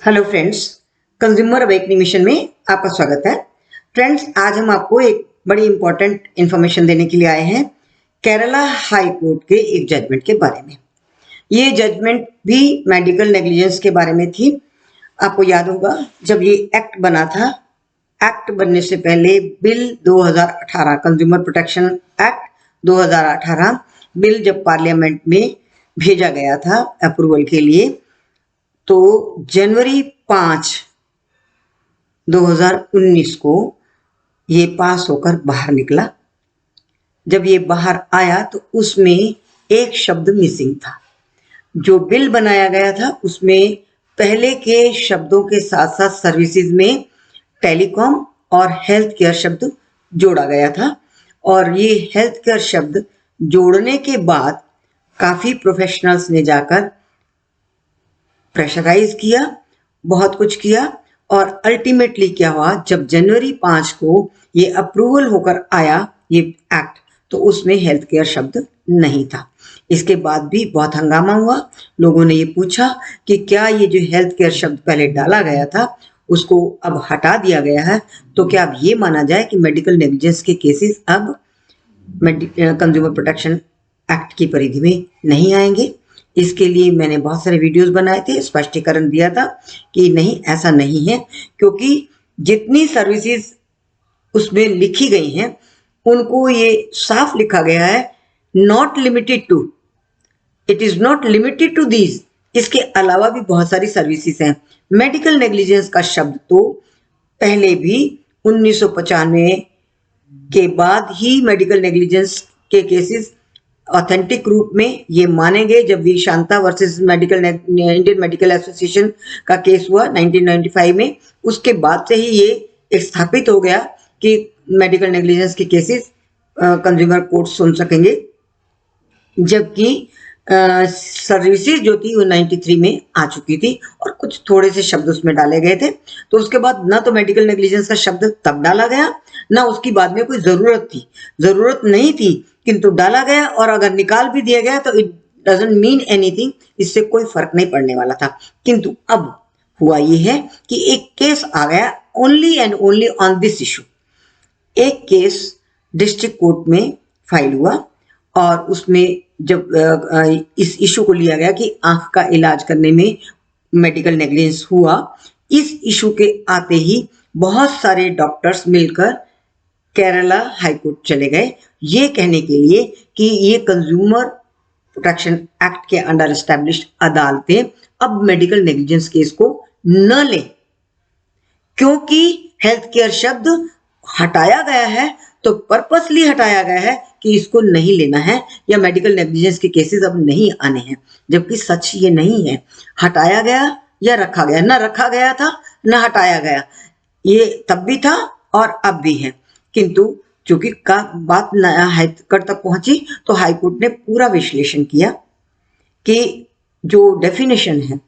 Hello friends, consumer awakening mission में आपका स्वागत है। फ्रेंड्स, आज हम आपको एक बड़ी इंपॉर्टेंट इंफॉर्मेशन देने के लिए आए हैं केरला हाई कोर्ट के एक जजमेंट के बारे में। ये जजमेंट भी मेडिकल नेग्लिजेंस के बारे में थी। आपको याद होगा जब ये एक्ट बना था, एक्ट बनने से पहले bill 2018 consumer protection act 2018 bill जब पार्लियामेंट में भेजा गया था अप्रूवल के लिए, तो जनवरी 5, 2019 को ये पास होकर बाहर निकला। जब ये बाहर आया तो उसमें एक शब्द मिसिंग था। जो बिल बनाया गया था उसमें पहले के शब्दों के साथ साथ सर्विसेज में टेलीकॉम और हेल्थ केयर शब्द जोड़ा गया था, और ये हेल्थ केयर शब्द जोड़ने के बाद काफी प्रोफेशनल्स ने जाकर प्रेशराइज किया, बहुत कुछ किया, और अल्टीमेटली क्या हुआ, जब जनवरी 5 को ये अप्रूवल होकर आया ये एक्ट, तो उसमें हेल्थ केयर शब्द नहीं था। इसके बाद भी बहुत हंगामा हुआ। लोगों ने ये पूछा कि क्या ये जो हेल्थ केयर शब्द पहले डाला गया था उसको अब हटा दिया गया है, तो क्या अब ये माना जाए कि मेडिकल नेग्लिजेंस के केसेस अब कंज्यूमर प्रोटेक्शन एक्ट की परिधि में नहीं आएंगे। इसके लिए मैंने बहुत सारे वीडियोस बनाए थे, स्पष्टीकरण दिया था कि नहीं, ऐसा नहीं है, क्योंकि जितनी सर्विसेज उसमें लिखी गई हैं उनको ये साफ लिखा गया है, not limited to, it is not limited to these. इसके अलावा भी बहुत सारी सर्विसेज हैं। मेडिकल नेग्लिजेंस का शब्द तो पहले भी 1995 के बाद ही मेडिकल नेग्लिजेंस के केसेस ऑथेंटिक रूप में ये माने गए। जब V Shanta versus Indian Medical Association का केस हुआ 1995 में, उसके बाद से ही ये स्थापित हो गया कि मेडिकल नेग्लिजेंस के केसेस कंज्यूमर कोर्ट सुन सकेंगे। जबकि सर्विसेज जो थी वो 93 में आ चुकी थी और कुछ थोड़े से शब्द उसमें डाले गए थे। तो उसके बाद ना तो मेडिकल नेग्लिजेंस का शब्द तब डाला गया, ना उसकी बाद में कोई जरूरत नहीं थी, किंतु डाला गया। और अगर निकाल भी दिया गया तो इट डजंट मीन एनीथिंग, इससे कोई फर्क नहीं पड़ने वाला था। किंतु अब हुआ ये है कि एक केस आ गया only and only on this issue. एक केस डिस्ट्रिक्ट कोर्ट में फाइल हुआ और उसमें जब इस इशू को लिया गया कि आंख का इलाज करने में मेडिकल नेग्लिजेंस हुआ, इस इशू के आते ही बहुत सारे डॉक्टर्स मिलकर केरला हाई कोर्ट चले गए, ये कहने के लिए कि ये कंज्यूमर प्रोटेक्शन एक्ट के अंडर एस्टैब्लिश्ड अदालतें अब मेडिकल नेग्लिजेंस केस को न ले, क्योंकि हेल्थ केयर शब्द हटाया गया है, तो पर्पसली हटाया गया है कि इसको नहीं लेना है या मेडिकल नेग्लिजेंस के केसेस अब नहीं आने हैं। जबकि सच ये नहीं है। हटाया गया या रखा गया, ना रखा गया था ना हटाया गया, ये तब भी था और अब भी है। किंतु चूंकि का बात हाई कोर्ट तक पहुंची तो हाई कोर्ट ने पूरा विश्लेषण किया कि जो डेफिनेशन है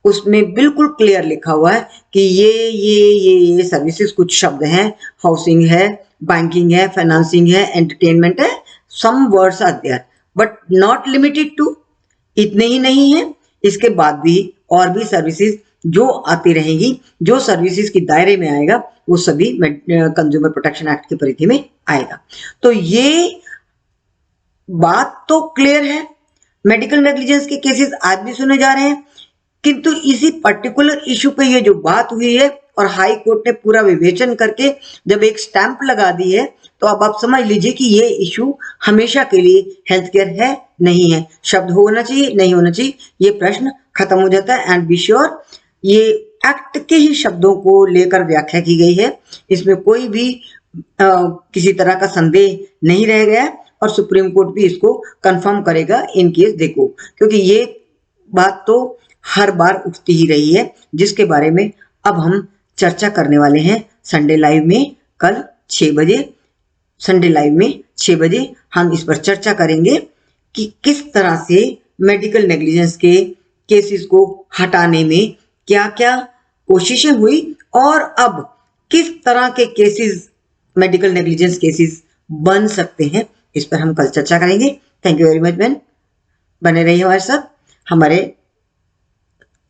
उसमें बिल्कुल क्लियर लिखा हुआ है कि ये सर्विसेज कुछ शब्द हैं, हाउसिंग है, बैंकिंग है, फाइनेंसिंग है, एंटरटेनमेंट है, some words are there but not limited to. इतने ही नहीं है, इसके बाद भी और भी सर्विसेज जो आती रहेंगी, जो सर्विसेज की दायरे में आएगा वो सभी कंज्यूमर प्रोटेक्शन एक्ट की परिधि में आएगा। तो ये बात तो क्लियर है, मेडिकल नेग्लिजेंस के केसेस आज भी सुने जा रहे हैं। किंतु इसी पर्टिकुलर इशू पे ये जो बात हुई है और हाई कोर्ट ने पूरा विवेचन करके जब एक स्टैंप लगा दी है, तो अब आप समझ लीजिए कि ये इशू हमेशा के लिए हेल्थ केयर है नहीं है, शब्द होना चाहिए नहीं होना चाहिए, ये प्रश्न खत्म हो जाता है। एंड बी श्योर, ये एक्ट के ही शब्दों को लेकर व्याख्या की गई है, इसमें कोई भी किसी तरह का संदेह नहीं रह गया है और सुप्रीम कोर्ट भी इसको कंफर्म करेगा इन केस देखो, क्योंकि ये बात तो हर बार उठती ही रही है, जिसके बारे में अब हम चर्चा करने वाले हैं संडे लाइव में। कल 6 बजे संडे लाइव में 6 बजे हम इस पर चर्चा करेंगे कि किस तरह से मेडिकल नेग्लिजेंस के केसेस को हटाने में क्या क्या कोशिशें हुई और अब किस तरह के केसेस मेडिकल नेग्लिजेंस केसेस बन सकते हैं, इस पर हम कल चर्चा करेंगे। Thank you very much man, बने रहिए हमारे साथ, हमारे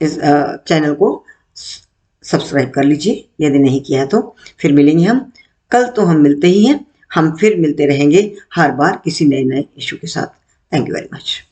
इस चैनल को सब्सक्राइब कर लीजिए यदि नहीं किया तो। फिर मिलेंगे हम कल, तो हम मिलते ही हैं, हम फिर मिलते रहेंगे हर बार किसी नए इशू के साथ। Thank you very much.